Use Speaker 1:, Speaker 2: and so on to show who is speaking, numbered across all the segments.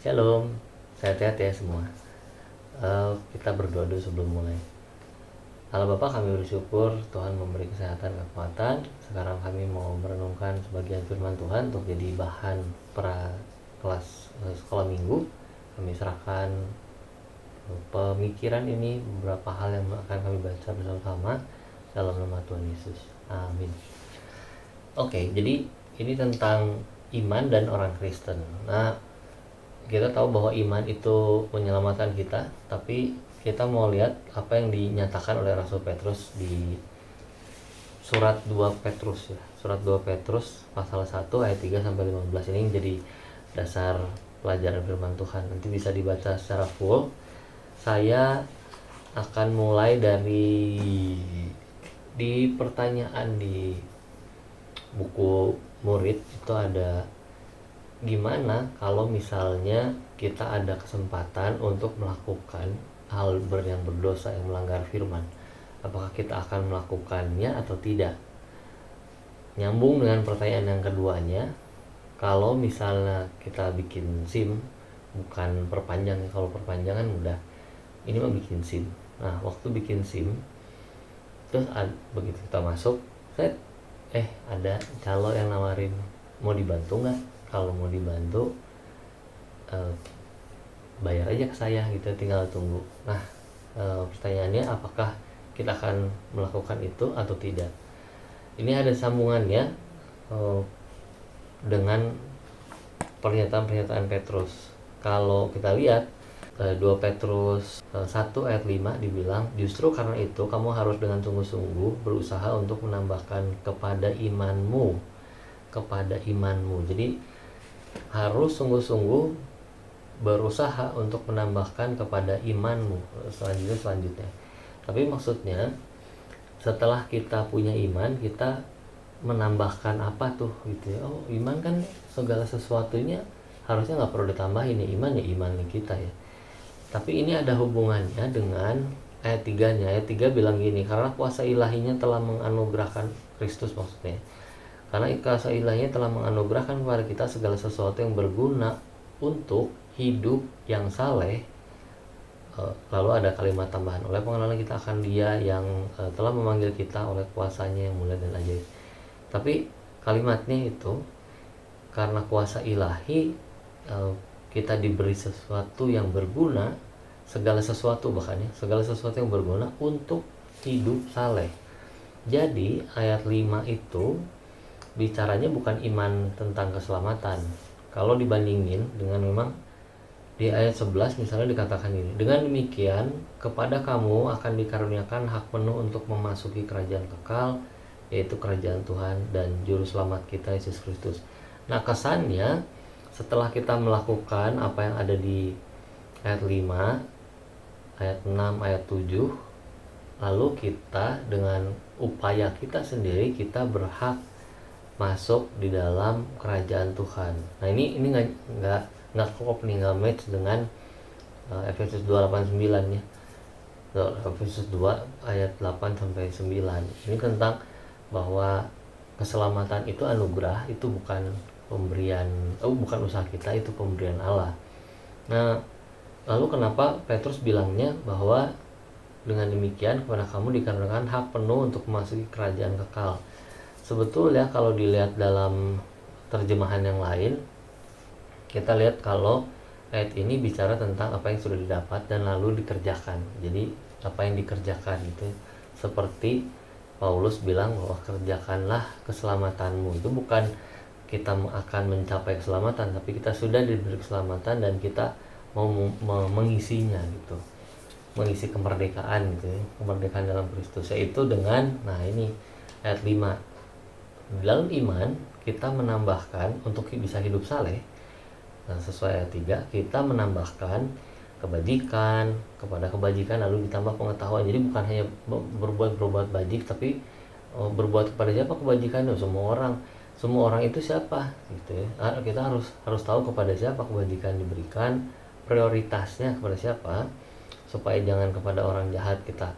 Speaker 1: Shalom, sehat-sehat ya semua. Kita berdoa dulu sebelum mulai. Allah Bapa, kami bersyukur Tuhan memberi kesehatan dan kekuatan. Sekarang kami mau merenungkan sebagian firman Tuhan untuk jadi bahan pra kelas sekolah minggu. Kami serahkan pemikiran ini, beberapa hal yang akan kami baca bersama-sama dalam nama Tuhan Yesus. Amin. Oke, jadi ini tentang iman dan orang Kristen. Nah, kita tahu bahwa iman itu menyelamatkan kita, tapi kita mau lihat apa yang dinyatakan oleh Rasul Petrus di surat 2 Petrus ya. Surat 2 Petrus pasal 1 ayat 3 sampai 15 ini jadi dasar pelajaran firman Tuhan. Nanti bisa dibaca secara full. Saya akan mulai dari di pertanyaan di buku murid itu ada, gimana kalau misalnya kita ada kesempatan untuk melakukan hal yang berdosa, yang melanggar firman, apakah kita akan melakukannya atau tidak? Nyambung dengan pertanyaan yang keduanya, kalau misalnya kita bikin SIM, bukan perpanjang, kalau perpanjangan mudah, ini mah bikin SIM. Nah, waktu bikin SIM terus begitu kita masuk, ada calo yang nawarin, mau dibantu nggak? Kalau mau dibantu, bayar aja ke saya gitu, tinggal tunggu. Nah, pertanyaannya apakah kita akan melakukan itu atau tidak? Ini ada sambungannya dengan pernyataan-pernyataan Petrus. Kalau kita lihat 2 Petrus 1 ayat 5 dibilang, justru karena itu kamu harus dengan sungguh-sungguh berusaha untuk menambahkan kepada imanmu. Jadi harus sungguh-sungguh berusaha untuk menambahkan kepada imanmu selanjutnya. Tapi maksudnya setelah kita punya iman, kita menambahkan apa tuh gitu ya. Oh, iman kan segala sesuatunya harusnya nggak perlu ditambahin ya, iman kita ya. Tapi ini ada hubungannya dengan ayat 3-nya. Ayat 3 bilang gini, karena kuasa ilahinya telah menganugerahkan Kristus, maksudnya. Karena kuasa ilahinya telah menganugerahkan kepada kita segala sesuatu yang berguna untuk hidup yang saleh. Lalu ada kalimat tambahan, oleh pengenalan kita akan Dia yang telah memanggil kita oleh kuasanya yang mulia dan ajaib. Tapi kalimatnya itu, karena kuasa ilahi, kita diberi sesuatu yang berguna, segala sesuatu yang berguna untuk hidup saleh. Jadi ayat 5 itu bicaranya bukan iman tentang keselamatan. Kalau dibandingin dengan, memang di ayat 11 misalnya dikatakan ini, dengan demikian kepada kamu akan dikaruniakan hak penuh untuk memasuki kerajaan kekal, yaitu kerajaan Tuhan dan juru selamat kita Yesus Kristus. Nah, kesannya setelah kita melakukan apa yang ada di ayat 5, ayat 6, ayat 7, lalu kita dengan upaya kita sendiri, kita berhak masuk di dalam kerajaan Tuhan. Nah, ini nggak klop nih, nggak match dengan Efesus 2:8-9 ya. Efesus 2 ayat 8 sampai 9. Ini tentang bahwa keselamatan itu anugerah, itu bukan pemberian, bukan usaha kita, itu pemberian Allah. Nah, lalu kenapa Petrus bilangnya bahwa dengan demikian kepada kamu dikarenakan hak penuh untuk memasuki kerajaan kekal? Sebetulnya kalau dilihat dalam terjemahan yang lain, kita lihat kalau ayat ini bicara tentang apa yang sudah didapat dan lalu dikerjakan. Jadi apa yang dikerjakan itu seperti Paulus bilang bahwa kerjakanlah keselamatanmu. Itu bukan kita akan mencapai keselamatan, tapi kita sudah diberi keselamatan dan kita mau mengisinya gitu, mengisi kemerdekaan gitu ya, kemerdekaan dalam Kristus, yaitu dengan, nah ini ayat 5, dalam iman kita menambahkan untuk bisa hidup saleh. Nah, sesuai ayat 3 kita menambahkan kebajikan kepada kebajikan, lalu ditambah pengetahuan. Jadi bukan hanya berbuat bajik, tapi berbuat kepada siapa kebajikan? Semua orang itu siapa gitu ya. Kita harus tahu kepada siapa kebajikan diberikan, prioritasnya kepada siapa, supaya jangan kepada orang jahat kita,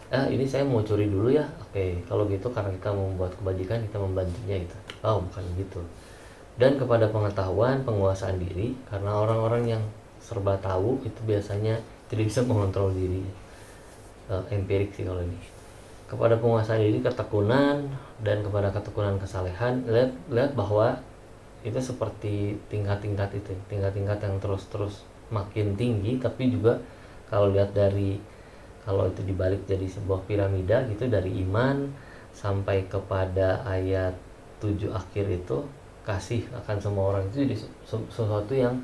Speaker 1: ini saya mau curi dulu ya, oke, kalau gitu karena kita mau membuat kebajikan kita membantunya gitu. Oh, bukan gitu. Dan kepada pengetahuan, penguasaan diri, karena orang-orang yang serba tahu itu biasanya tidak bisa mengontrol diri. Empirik sih kalau ini. Kepada penguasa diri ketekunan, dan kepada ketekunan kesalehan. Lihat bahwa itu seperti tingkat-tingkat itu, tingkat-tingkat yang terus makin tinggi. Tapi juga kalau lihat dari, kalau itu dibalik jadi sebuah piramida gitu, dari iman sampai kepada ayat 7 akhir itu, kasih akan semua orang itu jadi sesuatu yang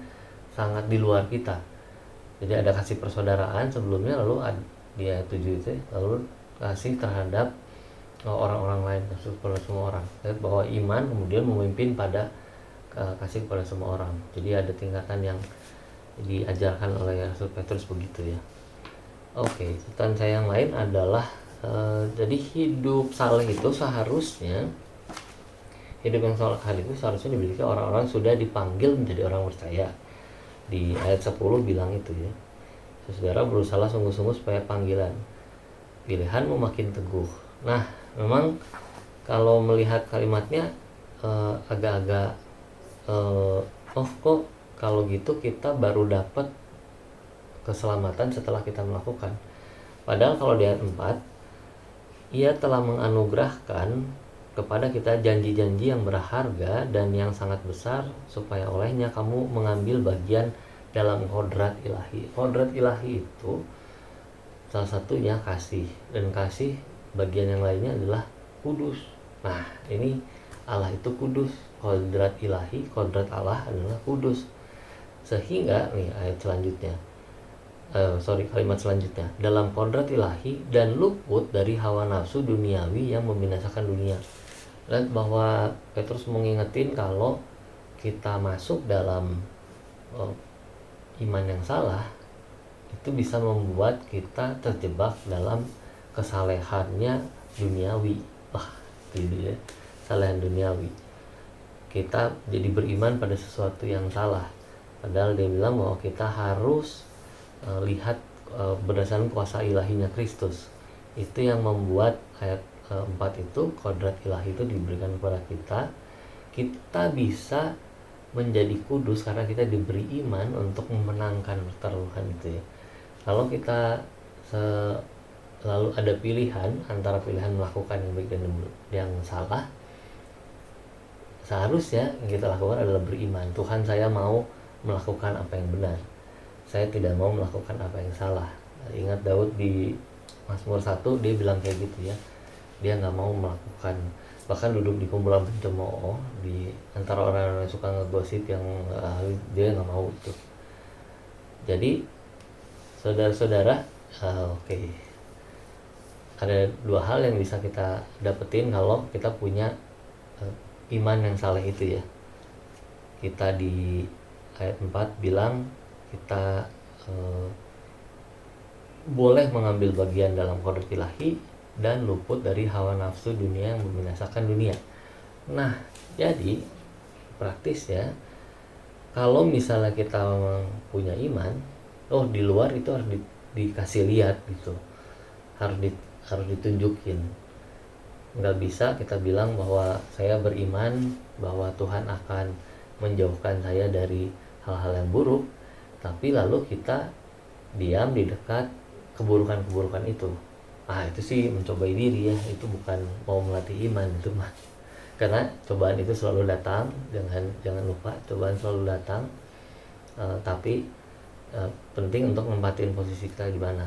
Speaker 1: sangat di luar kita. Jadi ada kasih persaudaraan sebelumnya, lalu di ayat 7 itu lalu kasih terhadap orang-orang lain, kasih kepada semua orang. Lihat bahwa iman kemudian memimpin pada kasih kepada semua orang. Jadi ada tingkatan yang diajarkan oleh Rasul Petrus begitu ya. Oke, catatan saya yang lain adalah jadi hidup saleh itu seharusnya, hidup yang saleh itu seharusnya dimiliki orang-orang sudah dipanggil menjadi orang percaya. Di ayat 10 bilang itu ya, saudara berusaha sungguh-sungguh supaya pilihanmu makin teguh. Nah, memang kalau melihat kalimatnya agak-agak kok kalau gitu kita baru dapat keselamatan setelah kita melakukan. Padahal kalau di ayat 4, Ia telah menganugerahkan kepada kita janji-janji yang berharga dan yang sangat besar, supaya olehnya kamu mengambil bagian dalam kodrat ilahi. Kodrat ilahi itu salah satunya kasih, dan kasih bagian yang lainnya adalah kudus. Nah, ini Allah itu kudus, kodrat ilahi, kodrat Allah adalah kudus. Sehingga nih ayat selanjutnya, kalimat selanjutnya, dalam kodrat ilahi dan luput dari hawa nafsu duniawi yang membinasakan dunia. Lihat bahwa Petrus mengingetin kalau kita masuk dalam iman yang salah, itu bisa membuat kita terjebak dalam kesalehannya duniawi. Wah, itu ya, kesalehan duniawi. Kita jadi beriman pada sesuatu yang salah. Padahal dia bilang bahwa kita harus lihat berdasarkan kuasa ilahinya Kristus. Itu yang membuat ayat 4 itu, kodrat ilahi itu diberikan kepada kita. Kita bisa menjadi kudus karena kita diberi iman untuk memenangkan pertaruhan itu ya. Kalau kita lalu ada pilihan antara pilihan melakukan yang baik dan yang salah, seharusnya yang kita lakukan adalah beriman. Tuhan, saya mau melakukan apa yang benar, saya tidak mau melakukan apa yang salah. Ingat Daud di Mazmur 1, dia bilang kayak gitu ya, dia nggak mau melakukan, bahkan duduk di kumpulan pencemooh, di antara orang-orang yang suka ngegosip, yang dia nggak mau itu. Jadi saudara-saudara, ada dua hal yang bisa kita dapetin kalau kita punya iman yang saleh itu ya. Kita di ayat 4 bilang kita boleh mengambil bagian dalam kodrat ilahi dan luput dari hawa nafsu dunia yang membinasakan dunia. Nah, jadi praktis ya, kalau misalnya kita memang punya iman, di luar itu harus dikasih lihat gitu, harus ditunjukin. Nggak bisa kita bilang bahwa saya beriman bahwa Tuhan akan menjauhkan saya dari hal-hal yang buruk, tapi lalu kita diam di dekat keburukan-keburukan itu. Itu sih mencobai diri ya, itu bukan mau melatih iman itu mah. Karena cobaan itu selalu datang, jangan lupa cobaan selalu datang, tapi penting untuk nempatin posisi kita gimana.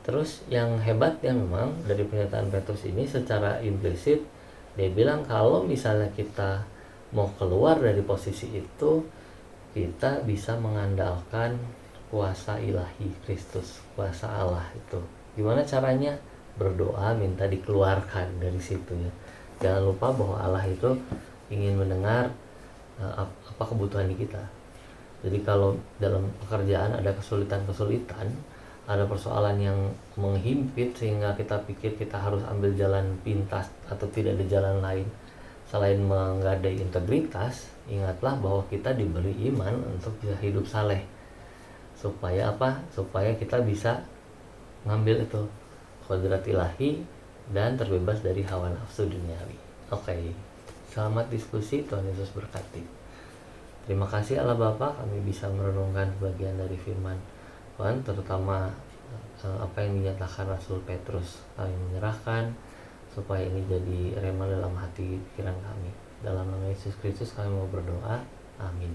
Speaker 1: Terus yang hebatnya memang dari pernyataan Petrus ini, secara implisit dia bilang kalau misalnya kita mau keluar dari posisi itu, kita bisa mengandalkan kuasa ilahi Kristus, kuasa Allah itu. Gimana caranya? Berdoa minta dikeluarkan dari situ ya. Jangan lupa bahwa Allah itu ingin mendengar apa kebutuhan kita. Jadi kalau dalam pekerjaan ada kesulitan-kesulitan, ada persoalan yang menghimpit sehingga kita pikir kita harus ambil jalan pintas atau tidak ada jalan lain selain menggadai integritas, ingatlah bahwa kita diberi iman untuk bisa hidup saleh. Supaya apa? Supaya kita bisa ngambil itu kodrat ilahi dan terbebas dari hawa nafsu duniawi. Oke, selamat diskusi, Tuhan Yesus berkati. Terima kasih Allah Bapa, kami bisa merenungkan bagian dari firman Tuhan, terutama apa yang dinyatakan Rasul Petrus. Kami menyerahkan supaya ini jadi rema dalam hati pikiran kami. Dalam nama Yesus Kristus kami mau berdoa. Amin.